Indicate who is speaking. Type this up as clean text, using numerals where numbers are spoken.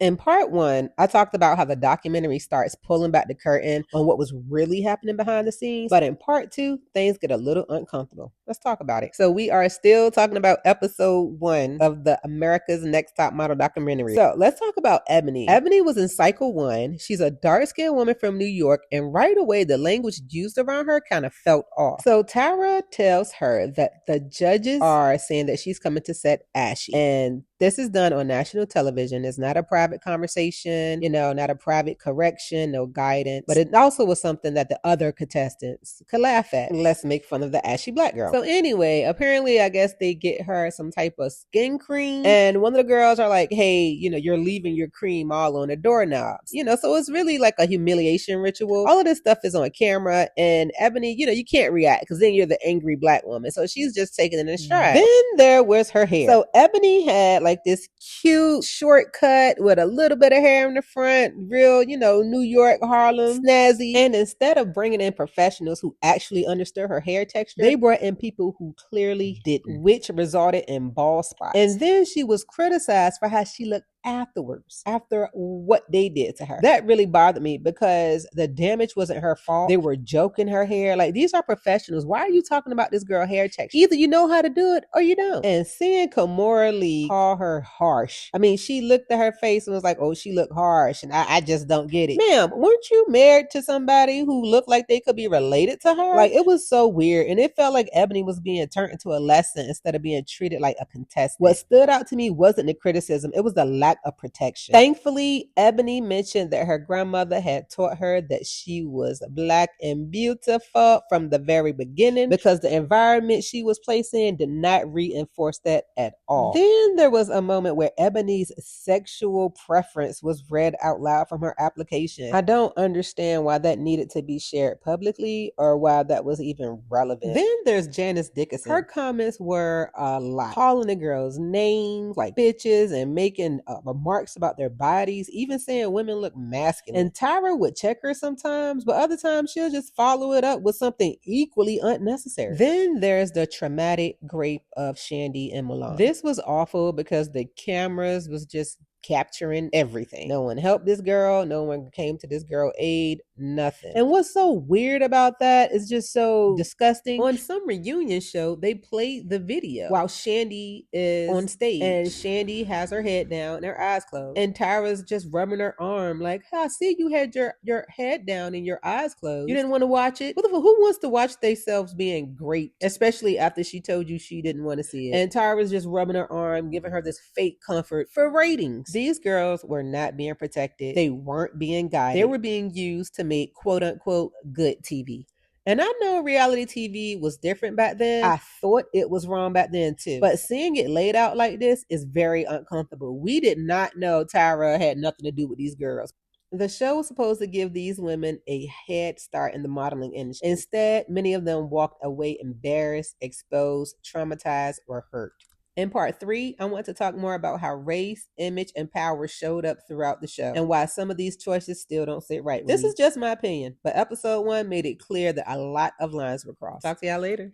Speaker 1: In part one, I talked about how the documentary starts pulling back the curtain on what was really happening behind the scenes. But in part two, things get a little uncomfortable. Let's talk about it. So we are still talking about episode 1 of the America's Next Top Model documentary. So let's talk about Ebony. Ebony was in cycle 1. She's a dark-skinned woman from New York, and right away the language used around her kind of felt off. So Tara tells her that the judges are saying that she's coming to set ashy, and this is done on national television. It's not a private conversation, not a private correction, no guidance. But it also was something that the other contestants could laugh at. Let's make fun of the ashy black girl. So anyway, apparently, I guess they get her some type of skin cream. And one of the girls are like, hey, you're leaving your cream all on the doorknobs. So it's really like a humiliation ritual. All of this stuff is on camera. And Ebony, you can't react because then you're the angry black woman. So she's just taking it in stride. Then there was her hair. So Ebony had like this cute shortcut with a little bit of hair in the front, real, New York, Harlem, snazzy. And instead of bringing in professionals who actually understood her hair texture, they brought in people who clearly didn't, which resulted in bald spots. And then she was criticized for how she looked afterwards, after what they did to her. That really bothered me because the damage wasn't her fault. They were joking her hair. Like, these are professionals. Why are you talking about this girl hair texture? Either you know how to do it or you don't. And seeing Kimora Lee call her harsh. I mean, she looked at her face and was like, oh, she looked harsh. And I just don't get it. Ma'am, weren't you married to somebody who looked like they could be related to her? Like, it was so weird. And it felt like Ebony was being turned into a lesson instead of being treated like a contestant. What stood out to me wasn't the criticism. It was the lack of protection. Thankfully, Ebony mentioned that her grandmother had taught her that she was black and beautiful from the very beginning because the environment she was placed in did not reinforce that at all. Then there was a moment where Ebony's sexual preference was read out loud from her application. I don't understand why that needed to be shared publicly or why that was even relevant. Then there's Janice Dickinson. Her comments were a lot, calling the girls names like bitches and making remarks about their bodies, even saying women look masculine. And Tyra would check her sometimes, but other times she'll just follow it up with something equally unnecessary. Then there's the traumatic rape of Shandy and Milan. This was awful because the cameras was just capturing everything. No one helped this girl. No one came to this girl aid. Nothing. And what's so weird about that is just so disgusting. On some reunion show, they played the video while Shandy is on stage, and Shandy has her head down and her eyes closed, and Tyra's just rubbing her arm like, I see you had your head down and your eyes closed. You didn't want to watch it? Who wants to watch themselves being great, especially after she told you she didn't want to see it? And Tyra's just rubbing her arm, giving her this fake comfort for ratings. These girls were not being protected. They weren't being guided. They were being used to make quote unquote good TV. And I know reality TV was different back then. I thought it was wrong back then too. But seeing it laid out like this is very uncomfortable. We did not know Tyra had nothing to do with these girls. The show was supposed to give these women a head start in the modeling industry. Instead, many of them walked away embarrassed, exposed, traumatized, or hurt. In part 3, I want to talk more about how race, image, and power showed up throughout the show and why some of these choices still don't sit right with me. This is just my opinion, but episode 1 made it clear that a lot of lines were crossed. Talk to y'all later.